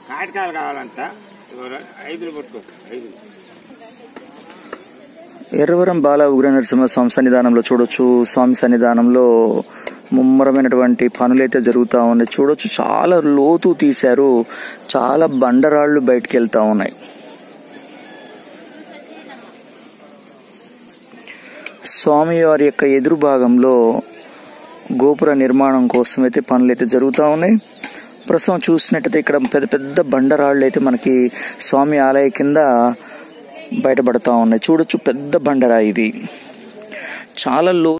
కాటకాయలు కావాలంట 5 పట్టుకో 5. ఎర్రవరం బాల ఉగ్ర నరసింహ స్వామి సన్నిధానంలో చూడొచ్చు. స్వామి సన్నిధానంలో ముమ్మరమైనటువంటి పనులైతే జరుగుతూ ఉన్నాయి. చూడొచ్చు, చాలా లోతు తీశారు. చాలా బండరాళ్లు బయటకు వెళ్తా ఉన్నాయి. స్వామి వారి యొక్క ఎదురు భాగంలో గోపుర నిర్మాణం కోసం అయితే పనులైతే జరుగుతూ ఉన్నాయి. ప్రస్తుతం చూసినట్టయితే ఇక్కడ పెద్ద పెద్ద బండరాళ్లు అయితే మనకి స్వామి ఆలయ కింద బయటపడతా ఉన్నాయి. చూడొచ్చు, పెద్ద బండరా ఇది. చాలా